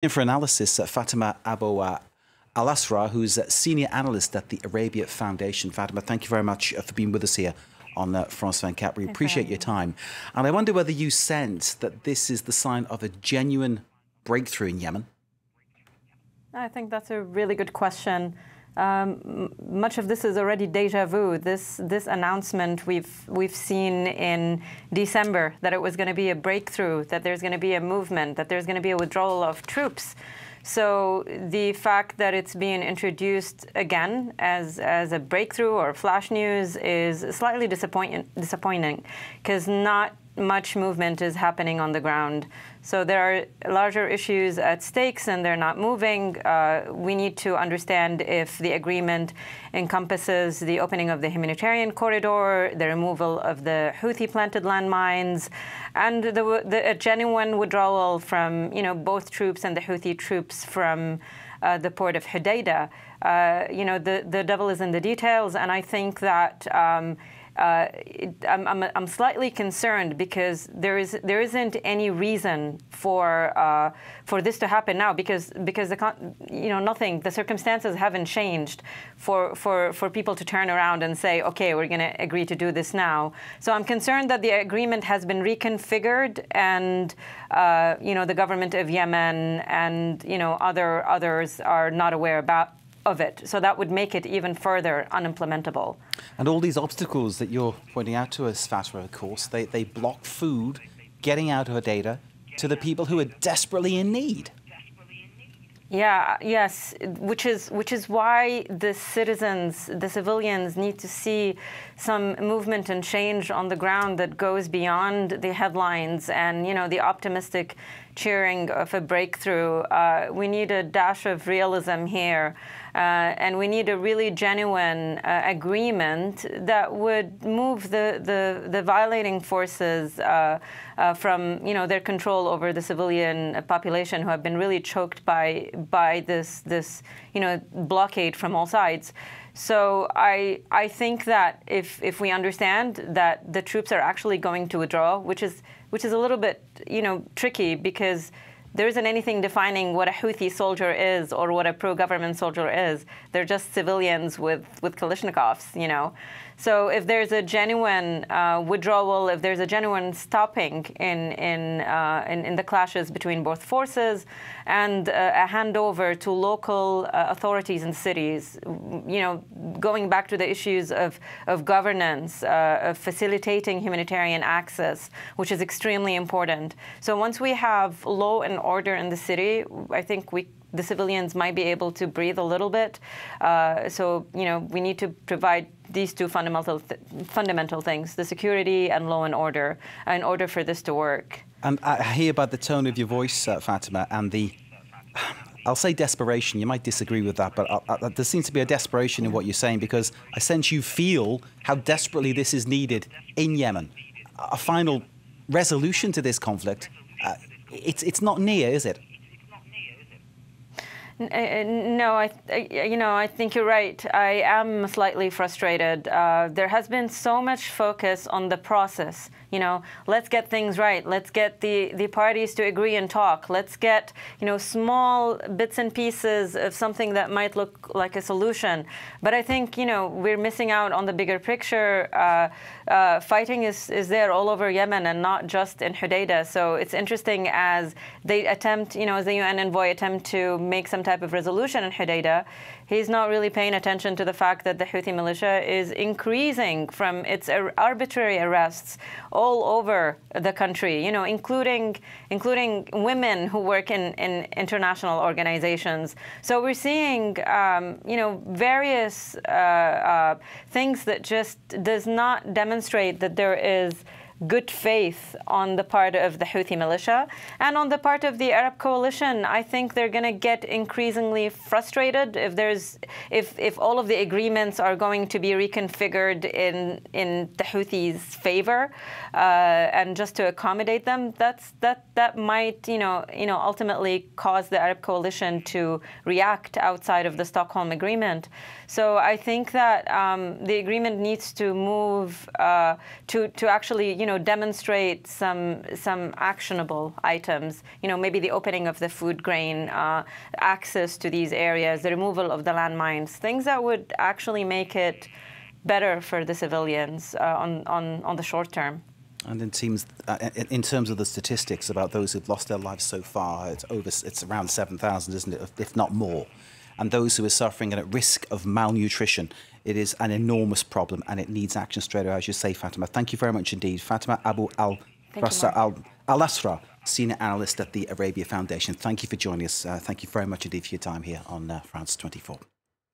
In for analysis, Fatima ALASRAR, who's a senior analyst at the Arabia Foundation. Fatima, thank you very much for being with us here on France 24. We appreciate your time. And I wonder whether you sense that this is the sign of a genuine breakthrough in Yemen? I think that's a really good question. Much of this is already déjà vu. This announcement we've seen in December that it was going to be a breakthrough, that there's going to be a movement, that there's going to be a withdrawal of troops. So the fact that it's being introduced again as a breakthrough or flash news is slightly disappointing because not much movement is happening on the ground. So there are larger issues at stakes and they're not moving. We need to understand if the agreement encompasses the opening of the humanitarian corridor, the removal of the Houthi-planted landmines, and a genuine withdrawal from both troops and the Houthi troops from the port of Hodeidah. The devil is in the details, and I think that I'm slightly concerned because there isn't any reason for this to happen now because the circumstances haven't changed for people to turn around and say, okay, we're going to agree to do this now. So I'm concerned that the agreement has been reconfigured and the government of Yemen and others are not aware of it. So that would make it even further unimplementable. And all these obstacles that you're pointing out to us, Fatima, of course, they block food getting out of Hodeidah to the people who are desperately in need. Yes, which is why the civilians need to see some movement and change on the ground that goes beyond the headlines and the optimistic cheering of a breakthrough. We need a dash of realism here, and we need a really genuine agreement that would move the violating forces from their control over the civilian population who have been really choked by this blockade from all sides. So I think that if we understand that the troops are actually going to withdraw, which is a little bit tricky because there isn't anything defining what a Houthi soldier is or what a pro-government soldier is. They're just civilians with Kalashnikovs, So if there's a genuine withdrawal, if there's a genuine stopping in the clashes between both forces and a handover to local authorities and cities, going back to the issues of governance, of facilitating humanitarian access, which is extremely important. So once we have law and order in the city, I think the civilians might be able to breathe a little bit. So we need to provide these two fundamental things, the security and law and order, in order for this to work. And I hear by the tone of your voice, Fatima, and I'll say desperation. You might disagree with that, but there seems to be a desperation in what you're saying because I sense you feel how desperately this is needed in Yemen. A final resolution to this conflict, it's not near, is it? No, I think you're right. I am slightly frustrated. There has been so much focus on the process. Let's get things right. Let's get the parties to agree and talk. Let's get, small bits and pieces of something that might look like a solution. But I think, we're missing out on the bigger picture. Fighting is there all over Yemen and not just in Hodeidah. So it's interesting as they attempt, as the UN envoy attempt to make some type of resolution in Hodeidah, he's not really paying attention to the fact that the Houthi militia is increasing from its arbitrary arrests all over the country, including women who work in international organizations. So we're seeing, various things that just does not demonstrate that there is good faith on the part of the Houthi militia. And on the part of the Arab coalition, I think they're going to get increasingly frustrated if all of the agreements are going to be reconfigured in the Houthis' favor and just to accommodate them. That might ultimately cause the Arab coalition to react outside of the Stockholm Agreement. So I think that the agreement needs to move to actually demonstrate some actionable items. Maybe the opening of the food grain, access to these areas, the removal of the landmines, things that would actually make it better for the civilians on the short term. And in terms of the statistics about those who've lost their lives so far, it's around 7,000, isn't it, if not more? And those who are suffering and at risk of malnutrition, it is an enormous problem and it needs action straight away, as you say, Fatima. Thank you very much indeed. Fatima Abu ALASRAR, Senior Analyst at the Arabia Foundation. Thank you for joining us. Thank you very much indeed for your time here on France 24.